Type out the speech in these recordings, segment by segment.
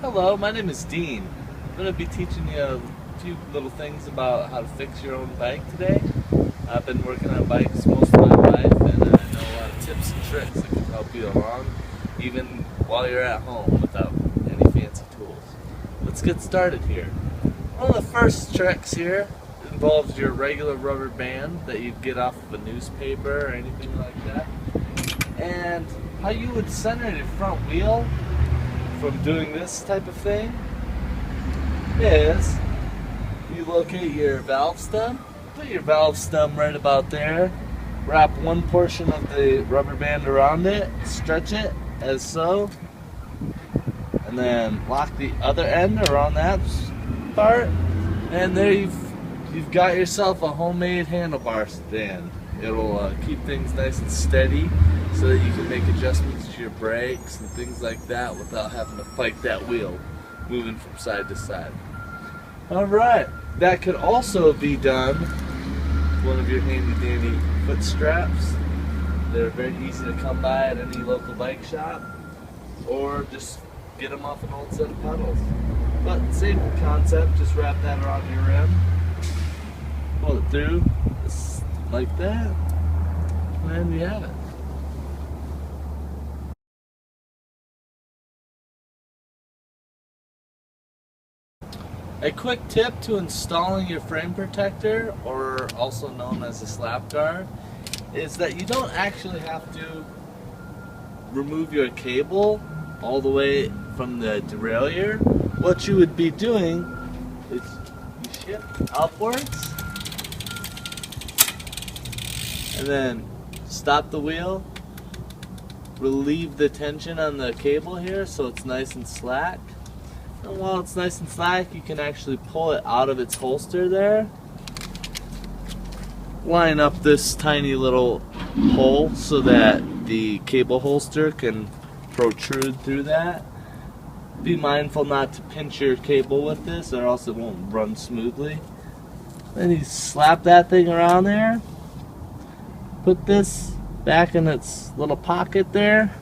Hello, my name is Dean. I'm going to be teaching you a few little things about how to fix your own bike today. I've been working on bikes most of my life, and I know a lot of tips and tricks that can help you along, even while you're at home without any fancy tools. Let's get started here. One of the first tricks here involves your regular rubber band that you'd get off of a newspaper or anything like that. And how you would center your front wheel from doing this type of thing is you locate your valve stem, put your valve stem right about there, wrap one portion of the rubber band around it, stretch it as so, and then lock the other end around that part, and there you've got yourself a homemade handlebar stand. It'll keep things nice and steady so that you can make adjustments to your brakes and things like that without having to fight that wheel moving from side to side. Alright, that could also be done with one of your handy dandy foot straps. They're very easy to come by at any local bike shop, or just get them off an old set of pedals. But same concept, just wrap that around your rim, pull it through just like that, and you have it. A quick tip to installing your frame protector, or also known as a slap guard, is that you don't actually have to remove your cable all the way from the derailleur. What you would be doing is you shift upwards and then stop the wheel, relieve the tension on the cable here so it's nice and slack. And while it's nice and slack, you can actually pull it out of its holster there. Line up this tiny little hole so that the cable holster can protrude through that. Be mindful not to pinch your cable with this or else it won't run smoothly. Then you slap that thing around there. Put this back in its little pocket there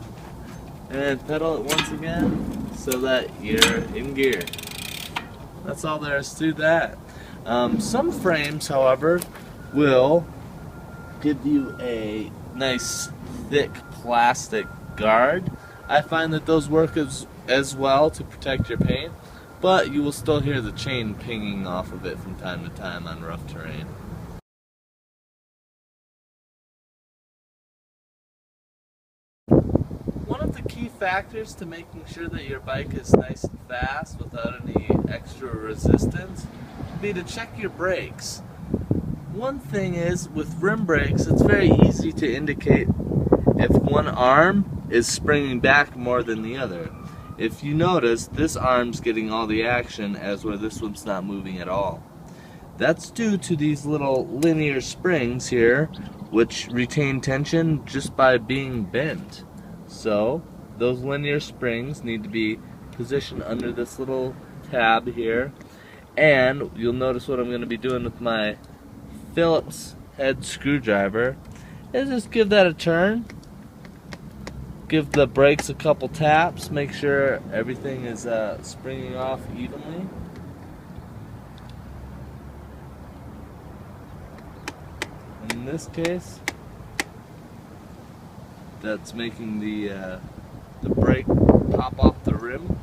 and pedal it once again so that you're in gear. That's all there is to that. Some frames, however, will give you a nice thick plastic guard. I find that those work as well to protect your paint, but you will still hear the chain pinging off of it from time to time on rough terrain. One of the key factors to making sure that your bike is nice and fast without any extra resistance would be to check your brakes. One thing is, with rim brakes, it's very easy to indicate if one arm is springing back more than the other. If you notice, this arm's getting all the action, as where this one's not moving at all. That's due to these little linear springs here, which retain tension just by being bent. So those linear springs need to be positioned under this little tab here, and you'll notice what I'm going to be doing with my Phillips head screwdriver is just give that a turn, give the brakes a couple taps, make sure everything is springing off evenly. In this case, that's making the brake pop off the rim.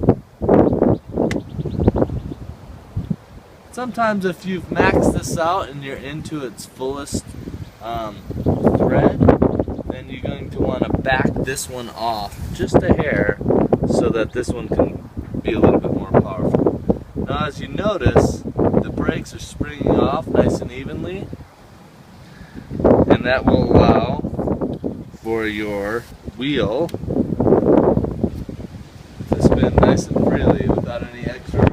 Sometimes if you've maxed this out and you're into its fullest thread, then you're going to want to back this one off just a hair so that this one can be a little bit more powerful. Now as you notice, the brakes are springing off nice and evenly, and that will allow for your wheel to spin nice and freely without any extra